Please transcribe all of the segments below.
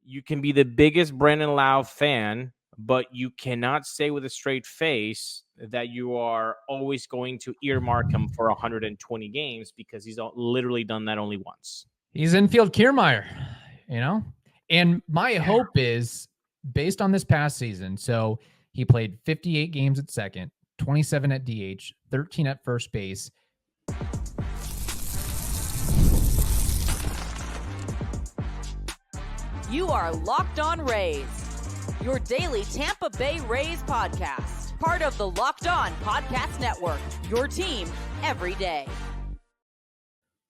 you can be the biggest Brandon Lowe fan, but you cannot say with a straight face that you are always going to earmark him for 120 games because he's literally done that only once. He's infield Kiermaier, and my hope is based on this past season. So he played 58 games at second, 27 at DH, 13 at first base. You are Locked On Rays, your daily Tampa Bay Rays podcast. Part of the Locked On Podcast Network, your team every day.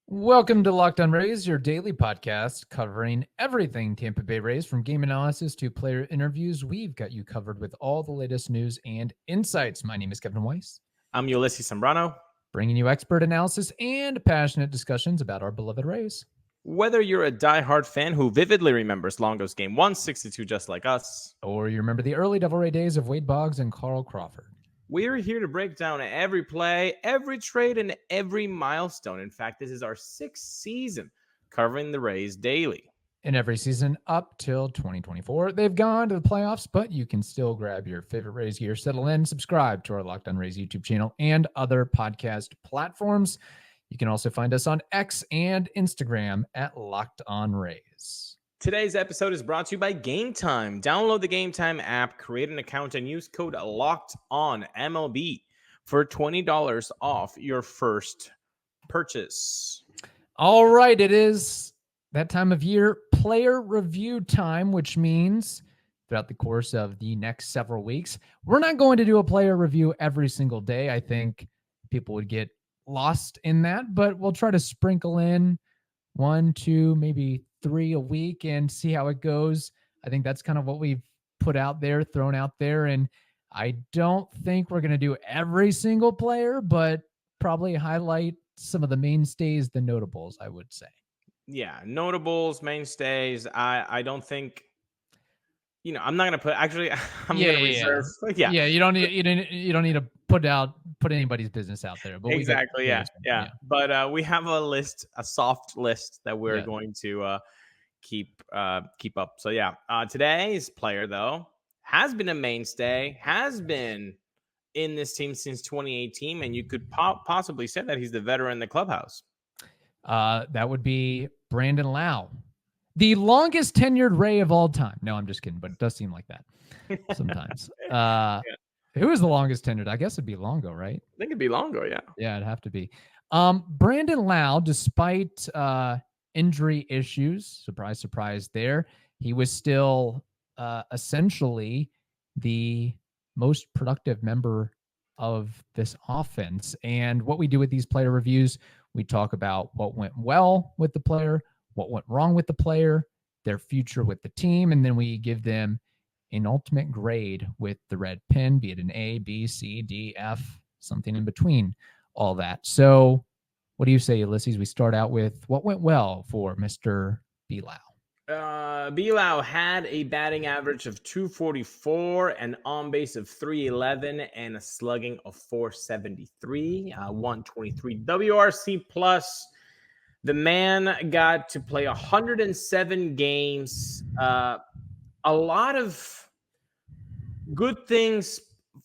Welcome to Locked On Rays, your daily podcast covering everything Tampa Bay Rays, from game analysis to player interviews. We've got you covered with all the latest news and insights. My name is Kevin Weiss. I'm Ulises Sambrano, bringing you expert analysis and passionate discussions about our beloved Rays. Whether you're a diehard fan who vividly remembers Longo's Game 162 just like us, or you remember the early Devil Ray days of Wade Boggs and Carl Crawford, we're here to break down every play, every trade, and every milestone. In fact, this is our 6th season covering the Rays daily. In every season up till 2024, they've gone to the playoffs, but you can still grab your favorite Rays gear, settle in, subscribe to our Locked On Rays YouTube channel and other podcast platforms. You can also find us on X and Instagram at Locked On Rays. Today's episode is brought to you by Gametime. Download the Gametime app, create an account, and use code LOCKEDONMLB for $20 off your first purchase. All right, it is that time of year, player review time, which means throughout the course of the next several weeks, we're not going to do a player review every single day. I think people would get lost in that, but we'll try to sprinkle in 1, 2, maybe 3 a week and see how it goes. I think that's kind of what we've put out there, thrown out there. And I don't think we're going to do every single player, but probably highlight some of the mainstays, the notables, I would say. Yeah, notables, mainstays. I don't think, I'm not going to put, actually, I'm going to reserve. Yeah. You don't need to put anybody's business out there. But exactly. Yeah. But we have a soft list that we're going to keep up. So today's player though has been a mainstay, has been in this team since 2018, and you could possibly say that he's the veteran in the clubhouse. That would be Brandon Lowe, the longest tenured Ray of all time. No, I'm just kidding, but it does seem like that sometimes. Who is the longest tenured? I guess it'd be Longo, right? I think it'd be Longo, yeah. Yeah, it'd have to be. Brandon Lowe, despite injury issues, surprise, surprise there, he was still essentially the most productive member of this offense. And what we do with these player reviews, we talk about what went well with the player, what went wrong with the player, their future with the team, and then we give them an ultimate grade with the red pen, be it an A, B, C, D, F, something in between all that. So what do you say, Ulises? We start out with what went well for Mr. B. Lowe. B. Lowe had a batting average of 244, an on-base of 311, and a slugging of 473, 123 WRC+. The man got to play 107 games, a lot of good things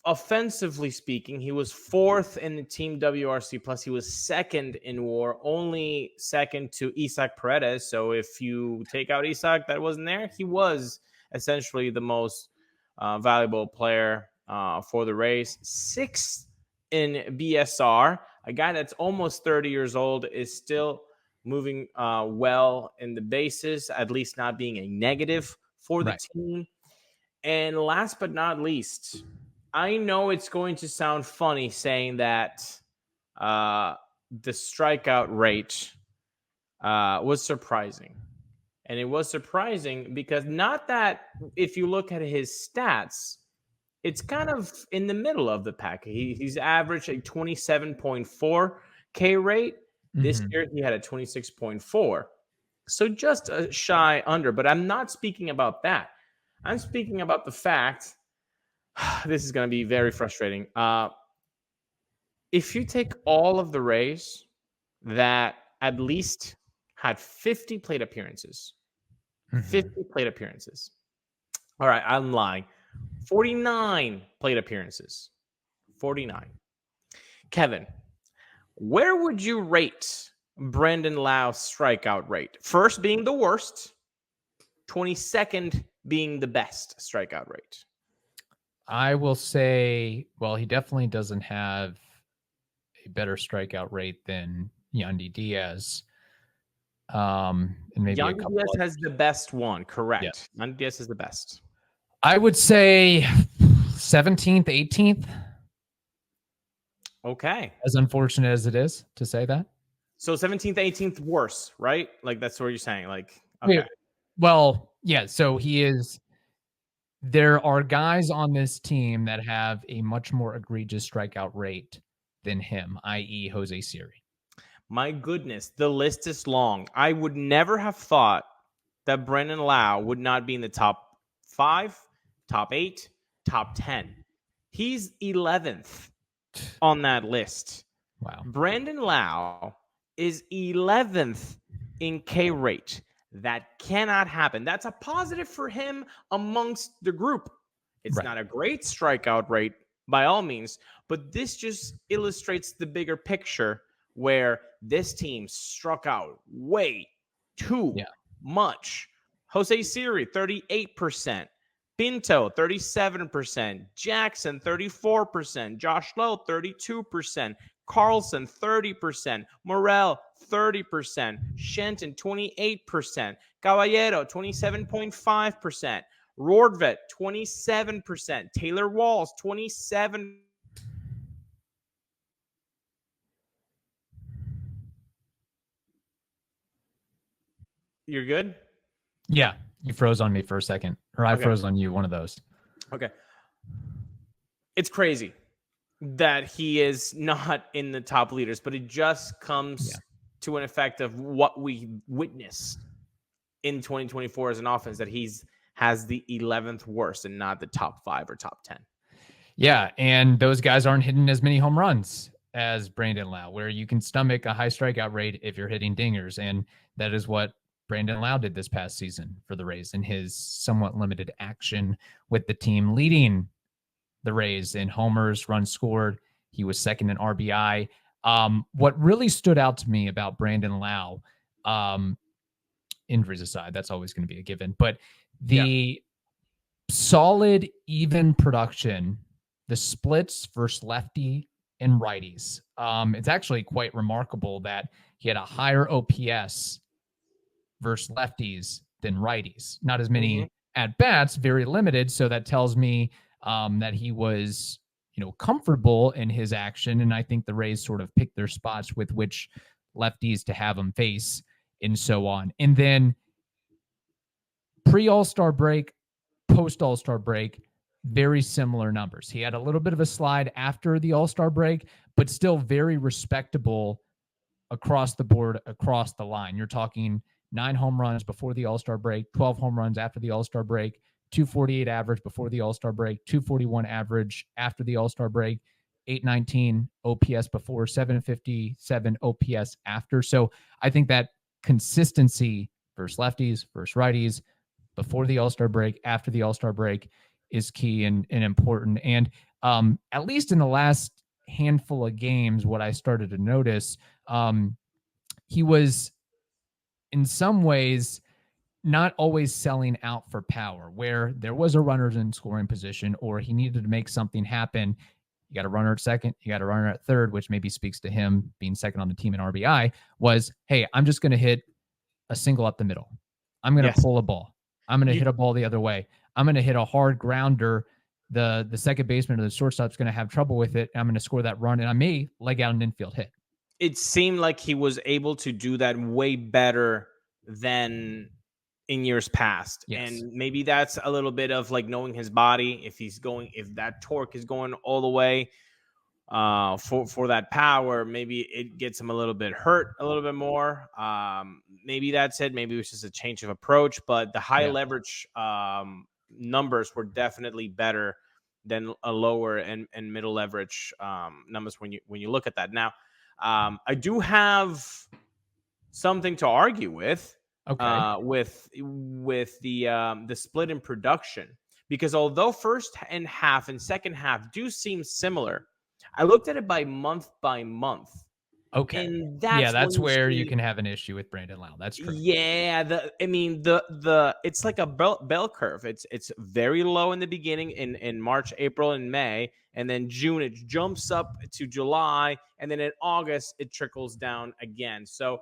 offensively speaking. He was 4th in the team WRC+. He was 2nd in WAR, only 2nd to Isaac Paredes. So if you take out Isaac that wasn't there, he was essentially the most valuable player for the Rays. 6th in BSR. A guy that's almost 30 years old is still moving well in the bases, at least not being a negative for the team. And last but not least, I know it's going to sound funny saying that the strikeout rate was surprising. And it was surprising because not that if you look at his stats, it's kind of in the middle of the pack. He's averaged a 27.4 K rate. This year he had a 26.4. So just a shy under. But I'm not speaking about that. I'm speaking about the fact, this is going to be very frustrating. If you take all of the Rays that at least had 50 plate appearances, 50 plate appearances. All right, I'm lying. 49 plate appearances. 49. Kevin, where would you rate Brandon Lowe's strikeout rate? First being the worst, 22nd being the best strikeout rate. I will say, well, he definitely doesn't have a better strikeout rate than Yandy Diaz. And maybe Yandy Diaz has the best one, correct. Yeah. Yandy Diaz is the best. I would say 17th, 18th. Okay. As unfortunate as it is to say that. So 17th, 18th worse, right? Like that's what you're saying. Like, okay. Wait, well, yeah. So he is. There are guys on this team that have a much more egregious strikeout rate than him, i.e. Jose Siri. My goodness, the list is long. I would never have thought that Brandon Lowe would not be in the top 5, top 8, top 10. He's 11th on that list. Wow. Brandon Lowe is 11th in K rate. That cannot happen. That's a positive for him amongst the group. It's not a great strikeout rate by all means, but this just illustrates the bigger picture where this team struck out way too much. Jose Siri, 38%. Pinto, 37%. Jackson, 34%. Josh Lowe, 32%. Carlson, 30%. Morel, 30%. Shenton, 28%. Caballero, 27.5%. Rordvet, 27%. Taylor Walls, 27%. You're good? Yeah. You froze on me for a second. Or I froze on you, one of those. Okay. It's crazy that he is not in the top leaders, but it just comes to an effect of what we witnessed in 2024 as an offense, that has the 11th worst and not the top 5 or top 10. Yeah, and those guys aren't hitting as many home runs as Brandon Lowe, where you can stomach a high strikeout rate if you're hitting dingers, and that is what Brandon Lowe did this past season for the Rays in his somewhat limited action with the team, leading the Rays in homers, runs scored. He was second in RBI. What really stood out to me about Brandon Lowe, injuries aside, that's always going to be a given, but the solid, even production, the splits versus lefty and righties. It's actually quite remarkable that he had a higher OPS versus lefties than righties. Not as many at bats, very limited. So that tells me that he was, comfortable in his action. And I think the Rays sort of picked their spots with which lefties to have him face and so on. And then pre-All-Star break, post-All-Star break, very similar numbers. He had a little bit of a slide after the All-Star break, but still very respectable across the board, across the line. You're talking 9 home runs before the All-Star break, 12 home runs after the All-Star break, 248 average before the All-Star break, 241 average after the All-Star break, 819 OPS before, 757 OPS after. So I think that consistency versus lefties, versus righties, before the All-Star break, after the All-Star break is key and important. And at least in the last handful of games, what I started to notice, he was in some ways not always selling out for power, where there was a runner in scoring position or he needed to make something happen. You got a runner at second, you got a runner at third, which maybe speaks to him being second on the team in RBI, was, hey, I'm just going to hit a single up the middle. I'm going to pull a ball. I'm going to hit a ball the other way. I'm going to hit a hard grounder. The second baseman or the shortstop's going to have trouble with it. I'm going to score that run, and I may leg out an infield hit. It seemed like he was able to do that way better than in years past. Yes. And maybe that's a little bit of like knowing his body. If that torque is going all the way for that power, maybe it gets him a little bit hurt a little bit more. Maybe that's it. Maybe it was just a change of approach, but the high leverage numbers were definitely better than a lower and middle leverage numbers when you look at that. Now, I do have something to argue with. Okay. with the split in production, because although first and half and second half do seem similar, I looked at it by month, Okay. and Yeah, that's when that's you where you see. can have an issue with Brandon Lowe. That's true. Yeah, the it's like a bell curve. It's very low in the beginning in March, April, and May, and then June it jumps up to July, and then in August it trickles down again. So,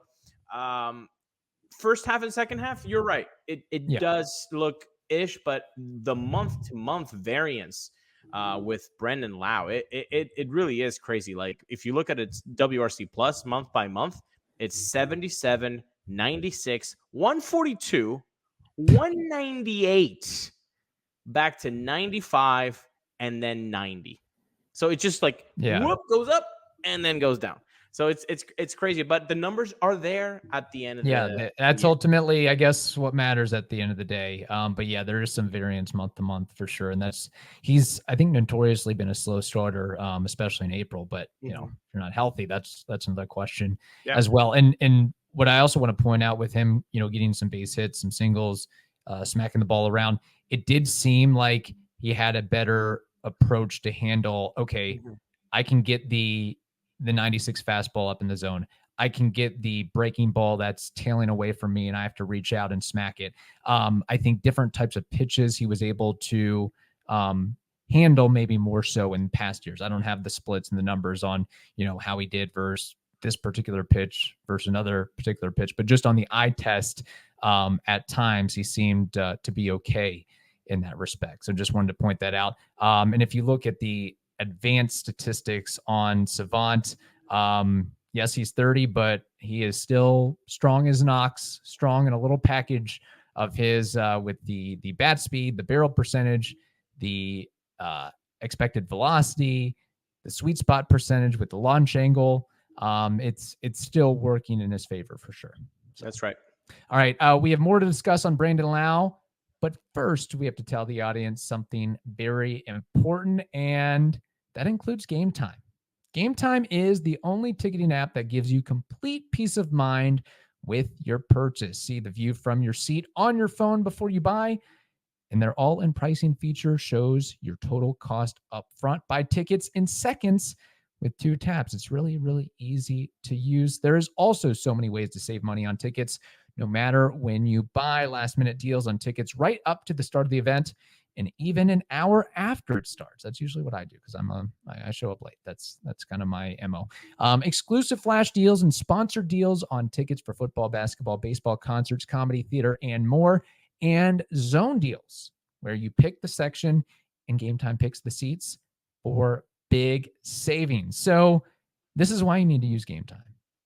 first half and second half, you're right. It Yeah. does look ish, but the month to month variance with Brandon Lowe, it really is crazy. Like if you look at its WRC plus month by month, it's 77, 96, 142, 198, back to 95, and then 90. So it's just like Yeah. whoop, goes up and then goes down. So it's crazy, but the numbers are there at the end of That's year. ultimately, I guess, what matters at the end of the day. But yeah, there is some variance month to month for sure, and he's I think notoriously been a slow starter, especially in April. But you know, if you're not healthy, that's another question as well. And what I also want to point out with him, you know, getting some base hits, some singles, smacking the ball around, it did seem like he had a better approach to handle. Okay, I can get the 96 fastball up in the zone. I can get the breaking ball that's tailing away from me and I have to reach out and smack it. I think different types of pitches he was able to handle maybe more so in past years. I don't have the splits and the numbers on, you know, how he did versus this particular pitch versus another particular pitch, but just on the eye test, at times he seemed to be okay in that respect. So just wanted to point that out. And if you look at the advanced statistics on Savant, yes, he's 30, but he is still strong as an ox, strong in a little package of his with the bat speed, the barrel percentage, the expected velocity, the sweet spot percentage with the launch angle. It's still working in his favor for sure. So. That's right. All right. We have more to discuss on Brandon Lowe, but first we have to tell the audience something very important, and that includes Gametime. Gametime is the only ticketing app that gives you complete peace of mind with your purchase. See the view from your seat on your phone before you buy, and their all-in pricing feature shows your total cost up front. Buy tickets in seconds with 2 taps. It's really, really easy to use. There is also so many ways to save money on tickets, no matter when you buy. Last-minute deals on tickets right up to the start of the event, and even an hour after it starts. That's usually what I do because I show up late. That's kind of my MO. Exclusive flash deals and sponsored deals on tickets for football, basketball, baseball, concerts, comedy, theater, and more. And zone deals where you pick the section and Gametime picks the seats for big savings. So this is why you need to use Gametime.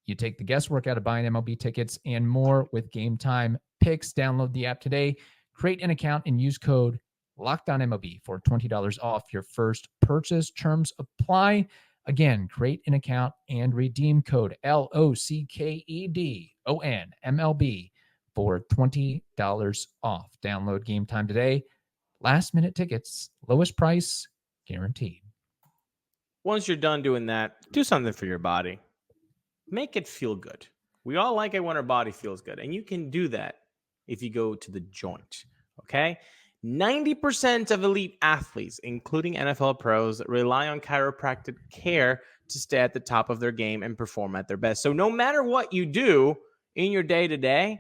You take the guesswork out of buying MLB tickets and more with Gametime picks. Download the app today, create an account, and use code LOCKEDONMLB for $20 off your first purchase. Terms apply. Again, create an account and redeem code LOCKEDONMLB for $20 off. Download Gametime today. Last minute tickets, lowest price guaranteed. Once you're done doing that, do something for your body. Make it feel good. We all like it when our body feels good, and you can do that if you go to the joint. Okay? 90% of elite athletes, including NFL pros, rely on chiropractic care to stay at the top of their game and perform at their best. So no matter what you do in your day-to-day,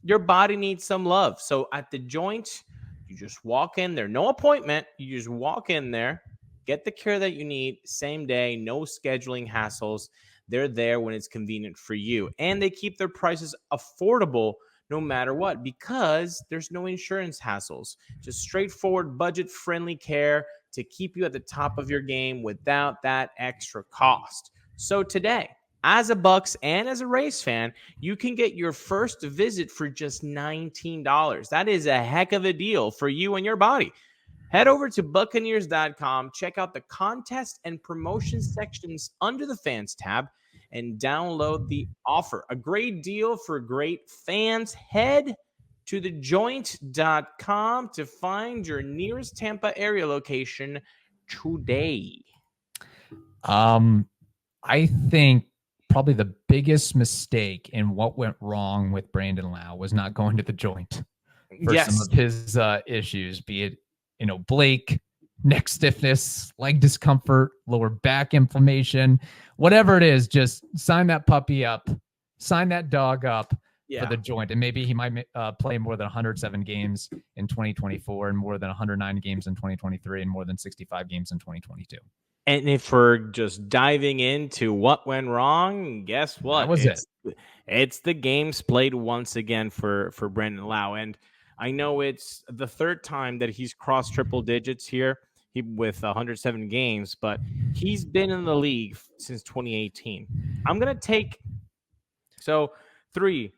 your body needs some love. So at the joint, you just walk in there. No appointment. You just walk in there, get the care that you need, same day, no scheduling hassles. They're there when it's convenient for you. And they keep their prices affordable no matter what, because there's no insurance hassles. Just straightforward, budget-friendly care to keep you at the top of your game without that extra cost. So today, as a Bucks and as a Rays fan, you can get your first visit for just $19. That is a heck of a deal for you and your body. Head over to Buccaneers.com, check out the contest and promotion sections under the fans tab, and download the offer. A great deal for great fans. Head to thejoint.com to find your nearest Tampa area location today. I think probably the biggest mistake in what went wrong with Brandon Lowe was not going to the joint for some of his issues, be it, Blake, neck stiffness, leg discomfort, lower back inflammation, whatever it is, just sign that puppy up, sign that dog up for the joint. And maybe he might play more than 107 games in 2024 and more than 109 games in 2023 and more than 65 games in 2022. And if we're just diving into what went wrong, guess what? That was It's the games played once again for Brandon Lowe. And I know it's the third time that he's crossed triple digits here with 107 games, but he's been in the league since 2018. I'm going to take 3,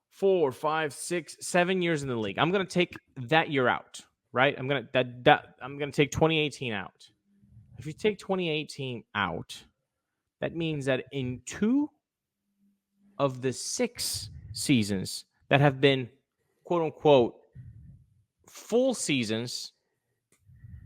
4, 5, 6, 7 years in the league. I'm going to take that year out, right? I'm going to take 2018 out. If you take 2018 out, that means that in 2 of the 6 seasons that have been quote unquote full seasons,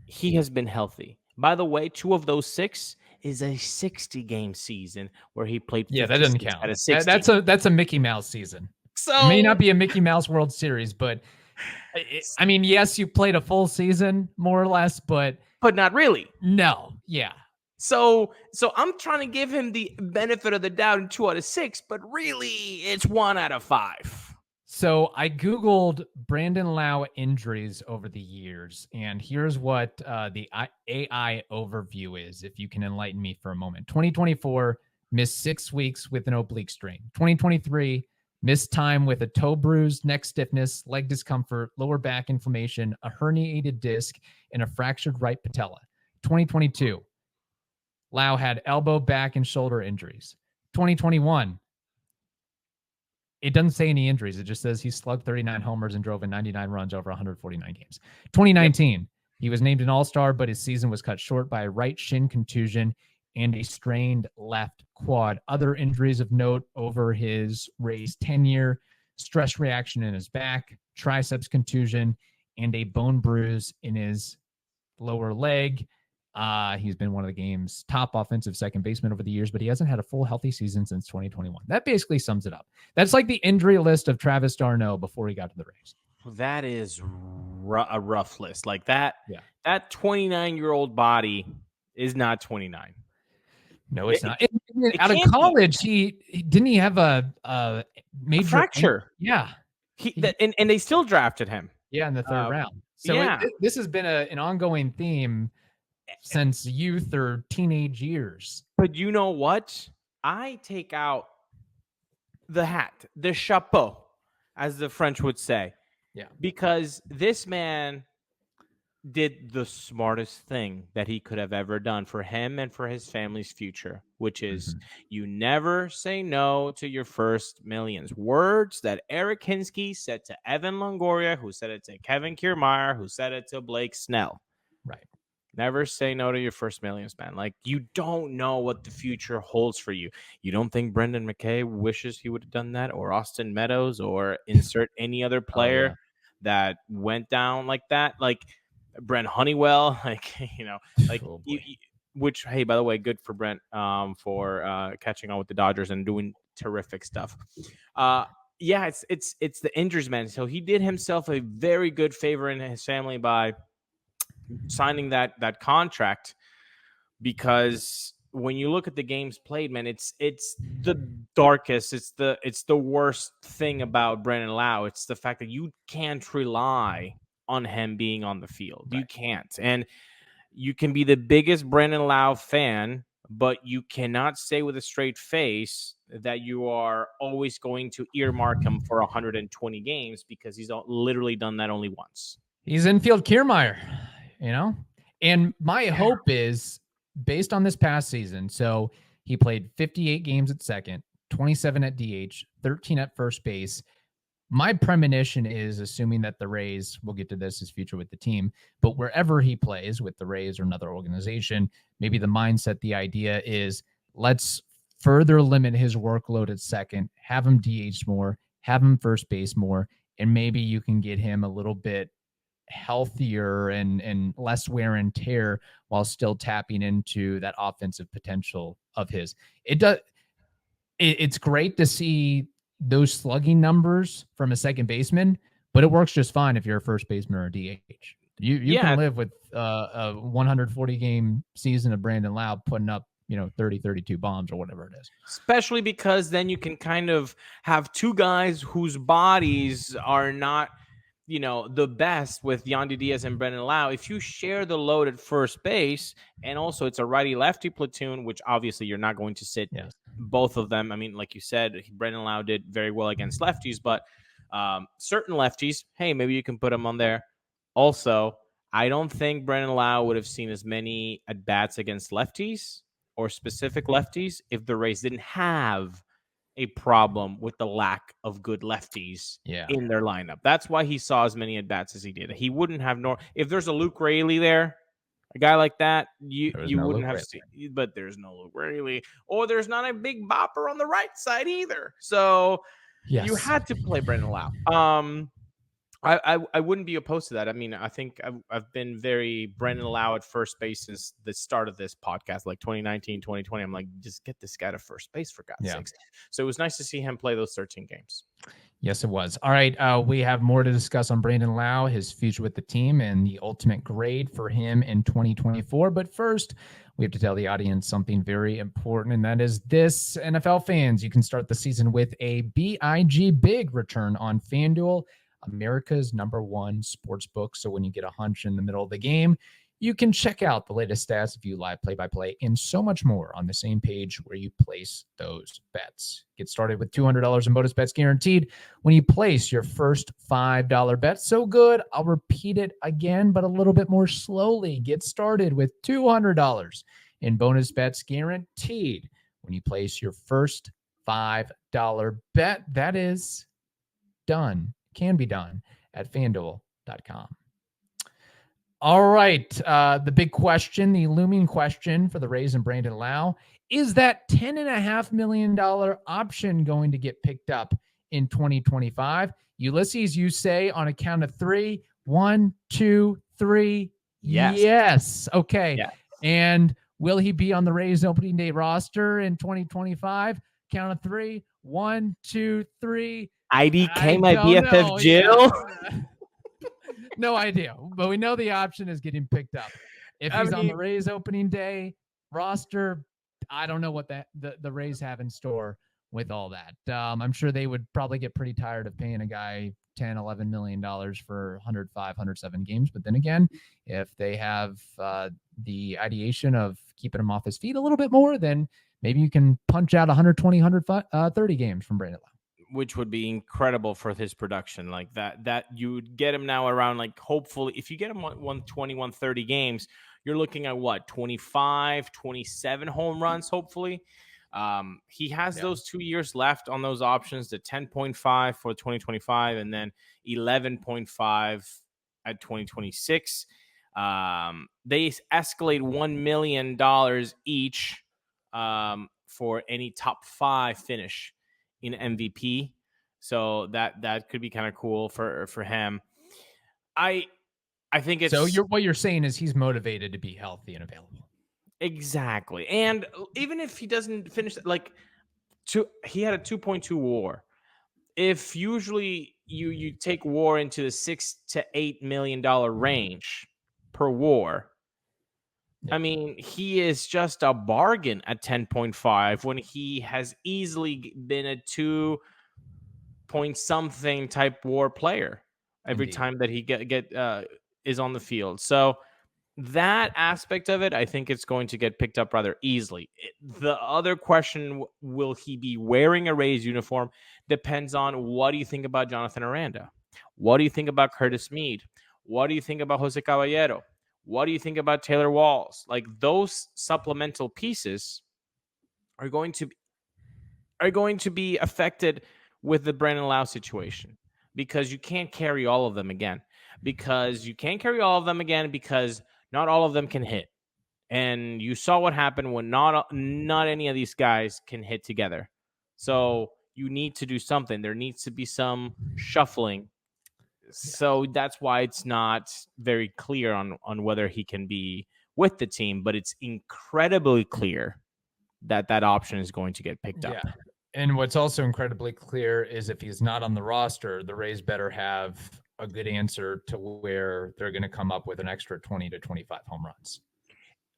he has been healthy. By the way, 2 of those 6 is a 60-game season where he played 56 that doesn't count. out of 60. That's a Mickey Mouse season. So it may not be a Mickey Mouse World Series, but I mean, yes, you played a full season more or less, but not really. No, yeah. So I'm trying to give him the benefit of the doubt in 2 out of 6, but really it's 1 out of 5. So I Googled Brandon Lowe injuries over the years, and here's what the AI overview is, if you can enlighten me for a moment. 2024, missed 6 weeks with an oblique strain. 2023, missed time with a toe bruise, neck stiffness, leg discomfort, lower back inflammation, a herniated disc, and a fractured right patella. 2022, Lowe had elbow, back, and shoulder injuries. 2021, it doesn't say any injuries. It just says he slugged 39 homers and drove in 99 runs over 149 games. 2019, he was named an all-star, but his season was cut short by a right shin contusion and a strained left quad. Other injuries of note over his Rays tenure: stress reaction in his back, triceps contusion, and a bone bruise in his lower leg. He's been one of the game's top offensive second baseman over the years, but he hasn't had a full healthy season since 2021. That basically sums it up. That's like the injury list of Travis d'Arnaud before he got to the Rays. That is a rough list. Like that. Yeah. That 29-year-old body is not 29. No, it's not. Out of college, he have a major fracture. Yeah. And they still drafted him. Yeah, in the third round. So this has been an ongoing theme since youth or teenage years. But you know what? I take out the hat, the chapeau, as the French would say. Yeah. Because this man did the smartest thing that he could have ever done for him and for his family's future, which is you never say no to your first millions. Words that Eric Hinsky said to Evan Longoria, who said it to Kevin Kiermaier, who said it to Blake Snell. Right. Never say no to your first millions, man. Like, you don't know what the future holds for you. You don't think Brendan McKay wishes he would have done that, or Austin Meadows, or insert any other player that went down like that? Like Brent Honeywell, which, hey, by the way, good for Brent for catching on with the Dodgers and doing terrific stuff. It's the injuries, man. So he did himself a very good favor in his family by signing that contract, because when you look at the games played, man, it's the darkest, it's the worst thing about Brandon Lowe. It's the fact that you can't rely on him being on the field. Right. You can't. And you can be the biggest Brandon Lowe fan, but you cannot say with a straight face that you are always going to earmark him for 120 games, because he's literally done that only once. He's infield Kiermaier. And my hope is, based on this past season, so he played 58 games at second, 27 at DH, 13 at first base. My premonition is, assuming that the Rays, we'll get to this, his future with the team, but wherever he plays with the Rays or another organization, maybe the mindset, the idea is, let's further limit his workload at second, have him DH more, have him first base more, and maybe you can get him a little bit healthier and less wear and tear while still tapping into that offensive potential of his. it's great to see those slugging numbers from a second baseman, but it works just fine if you're a first baseman or a DH. You can live with a 140 game season of Brandon Lowe putting up 30, 32 bombs or whatever it is. Especially because then you can kind of have two guys whose bodies are not, the best with Yandy Diaz and Brandon Lowe. If you share the load at first base, and also it's a righty-lefty platoon, which obviously you're not going to sit both of them. I mean, like you said, Brandon Lowe did very well against lefties, but certain lefties, hey, maybe you can put them on there. Also, I don't think Brandon Lowe would have seen as many at-bats against lefties or specific lefties if the Rays didn't have a problem with the lack of good lefties in their lineup. That's why he saw as many at-bats as he did. He wouldn't have if there's a Luke Raley there, a guy like that, you wouldn't have seen, but there's no Luke Raley, or there's not a big bopper on the right side either. So you had to play Brandon Lowe. I wouldn't be opposed to that. I mean, I think I've been very Brandon Lowe at first base since the start of this podcast, like 2019, 2020. I'm like, just get this guy to first base for God's sakes. So it was nice to see him play those 13 games. Yes, it was. All right. We have more to discuss on Brandon Lowe, his future with the team, and the ultimate grade for him in 2024. But first, we have to tell the audience something very important, and that is this. NFL fans, you can start the season with a BIG big return on FanDuel, America's #1 sportsbook. So when you get a hunch in the middle of the game, you can check out the latest stats, view live play-by-play, and so much more on the same page where you place those bets. Get started with $200 in bonus bets guaranteed when you place your first $5 bet. So good, I'll repeat it again, but a little bit more slowly. Get started with $200 in bonus bets guaranteed when you place your first $5 bet. That is done. Can be done at FanDuel.com. All right. The big question, the looming question for the Rays and Brandon Lowe, is that $10.5 million option going to get picked up in 2025? Ulises, you say on a count of three. 1, 2, 3. Yes. Okay. Yes. And will he be on the Rays opening day roster in 2025? Count of three. 1, 2, 3. IDK my BFF Jill. No idea, but we know the option is getting picked up. If he's on the Rays opening day roster, I don't know what the Rays have in store with all that. I'm sure they would probably get pretty tired of paying a guy $10-11 million for 105, 107 games. But then again, if they have the ideation of keeping him off his feet a little bit more, then maybe you can punch out 120, 130 games from Brandon Lowe. Which would be incredible for his production. Like that you would get him now around, like, hopefully if you get him 120, 130 games, you're looking at what, 25, 27 home runs, hopefully. He has those 2 years left on those options, the 10.5 for 2025 and then 11.5 at 2026. They escalate $1 million each for any top 5 finish in MVP. So that could be kind of cool for him. I think it's what you're saying is he's motivated to be healthy and available. Exactly. And even if he doesn't finish, he had a 2.2 WAR. If usually you take WAR into the $6 to $8 million range per WAR, I mean, he is just a bargain at 10.5 when he has easily been a 2 point something type WAR player every time that he is on the field. So that aspect of it, I think it's going to get picked up rather easily. The other question, will he be wearing a Rays uniform, depends on what do you think about Jonathan Aranda? What do you think about Curtis Meade? What do you think about Jose Caballero? What do you think about Taylor Walls? Like, those supplemental pieces are going to be affected with the Brandon Lowe situation, because you can't carry all of them again. Because not all of them can hit. And you saw what happened when not any of these guys can hit together. So you need to do something. There needs to be some shuffling. So that's why it's not very clear on whether he can be with the team, but it's incredibly clear that option is going to get picked up. And what's also incredibly clear is if he's not on the roster, the Rays better have a good answer to where they're going to come up with an extra 20 to 25 home runs.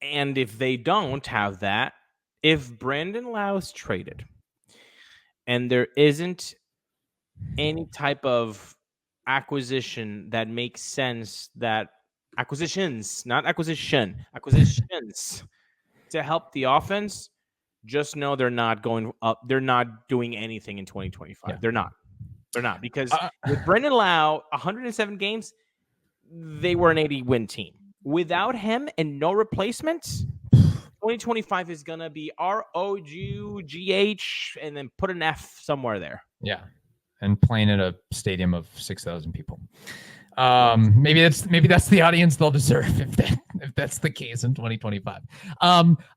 And if they don't have that, if Brandon Lowe's traded and there isn't any type of acquisition that makes sense, that acquisitions to help the offense, just know they're not going up. They're not doing anything in 2025. Yeah. They're not because with Brandon Lowe, 107 games, they were an 80-win team. Without him and no replacements, 2025 is going to be ROUGH and then put an F somewhere there. Yeah. And playing at a stadium of 6,000 people. Maybe that's the audience they'll deserve if that's the case in 2025.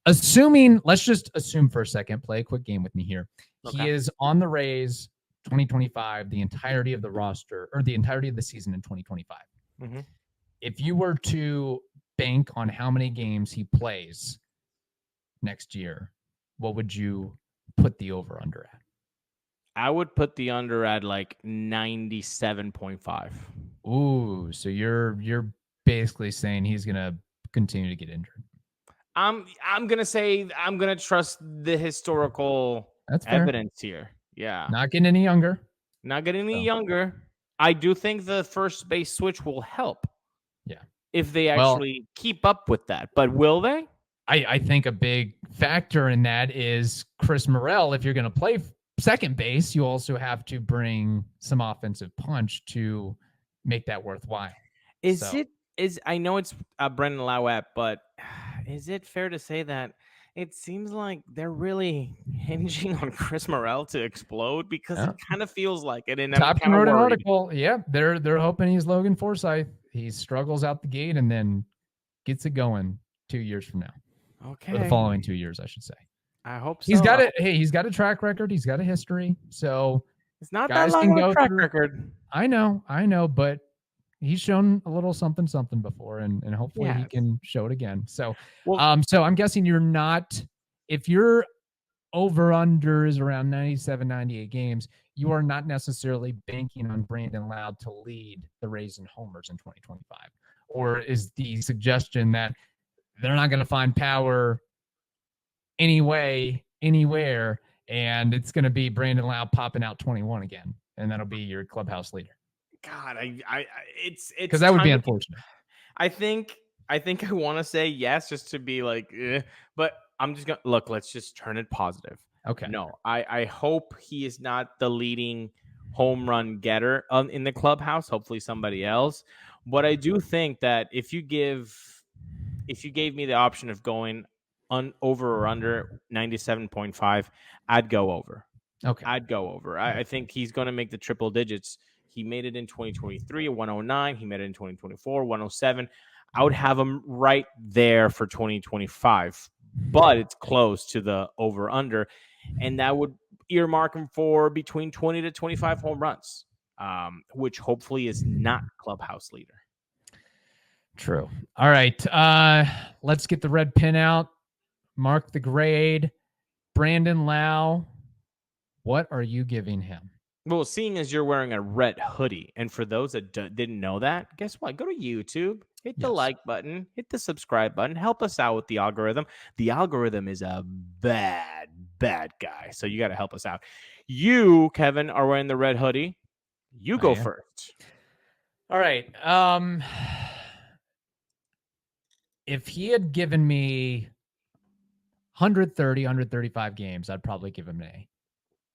Let's just assume for a second, play a quick game with me here. Okay. He is on the Rays 2025, the entirety of the roster or the entirety of the season in 2025. Mm-hmm. If you were to bank on how many games he plays next year, what would you put the over under at? I would put the under at like 97.5. Ooh, so you're basically saying he's gonna continue to get injured. I'm gonna trust the historical evidence here. Yeah, not getting any younger. Younger. I do think the first base switch will help. Yeah, if they actually keep up with that, but will they? I think a big factor in that is Chris Morel. If you're going to play second base, you also have to bring some offensive punch to make that worthwhile. I know it's Brandon Lowe, but is it fair to say that it seems like they're really hinging on Chris Morel to explode? Because it kind of feels like it. And Top wrote an article. Yeah, they're hoping he's Logan Forsythe. He struggles out the gate and then gets it going 2 years from now. Okay. Or the following 2 years, I should say. I hope so. He's got it. Hey, he's got a track record. He's got a history. So it's not that long of a track record. I know, but he's shown a little something before, and hopefully he can show it again. So, so I'm guessing you're not, if your over under is around 97, 98 games, you are not necessarily banking on Brandon Lowe to lead the Rays in homers in 2025. Or is the suggestion that they're not going to find power anyway, anywhere, and it's going to be Brandon Lowe popping out 21 again, and that'll be your clubhouse leader? God, it's because that would be unfortunate. I think I want to say yes, just to be like, but I'm just gonna look. Let's just turn it positive. Okay. No, I hope he is not the leading home run getter in the clubhouse. Hopefully somebody else. But I do think that if you gave me the option of going over or under 97.5, I'd go over. Okay. I'd go over. I think he's going to make the triple digits. He made it in 2023, 109. He made it in 2024, 107. I would have him right there for 2025, but it's close to the over-under, and that would earmark him for between 20 to 25 home runs, which hopefully is not clubhouse leader. True. All right. Let's get the red pin out. Mark the grade. Brandon Lowe, what are you giving him? Well, seeing as you're wearing a red hoodie, and for those that didn't know that, guess what? Go to YouTube, hit the like button, hit the subscribe button, help us out with the algorithm. The algorithm is a bad guy, so you got to help us out. You, Kevin, are wearing the red hoodie. You go first. All right. If he had given me 130, 135 games, I'd probably give him an A.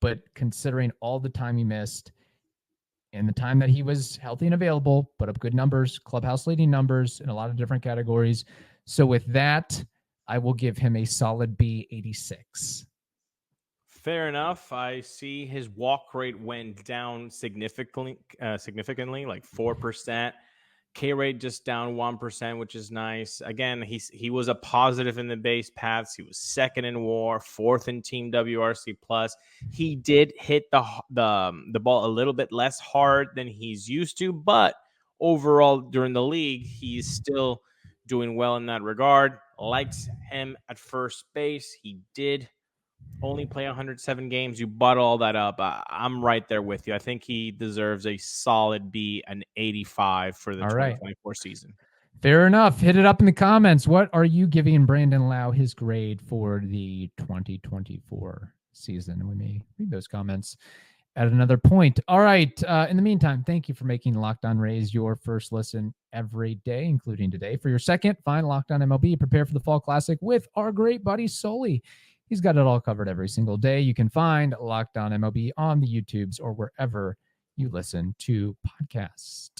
But considering all the time he missed and the time that he was healthy and available, put up good numbers, clubhouse leading numbers in a lot of different categories. So with that, I will give him a solid B, 86. Fair enough. I see his walk rate went down significantly, like 4%. K rate just down 1%, which is nice. Again, he was a positive in the base paths. He was second in WAR, fourth in team WRC plus. He did hit the ball a little bit less hard than he's used to, but overall during the league, he's still doing well in that regard. Likes him at first base. He did only play 107 games. You bought all that up. I'm right there with you. I think he deserves a solid B, an 85 for the All right. 2024 season. Fair enough. Hit it up in the comments. What are you giving Brandon Lowe his grade for the 2024 season? And we may read those comments at another point. All right. In the meantime, thank you for making Locked On Rays your first listen every day, including today. For your second, find Locked On MLB. Prepare for the Fall Classic with our great buddy Sully. He's got it all covered every single day. You can find Locked On MLB on the YouTubes or wherever you listen to podcasts.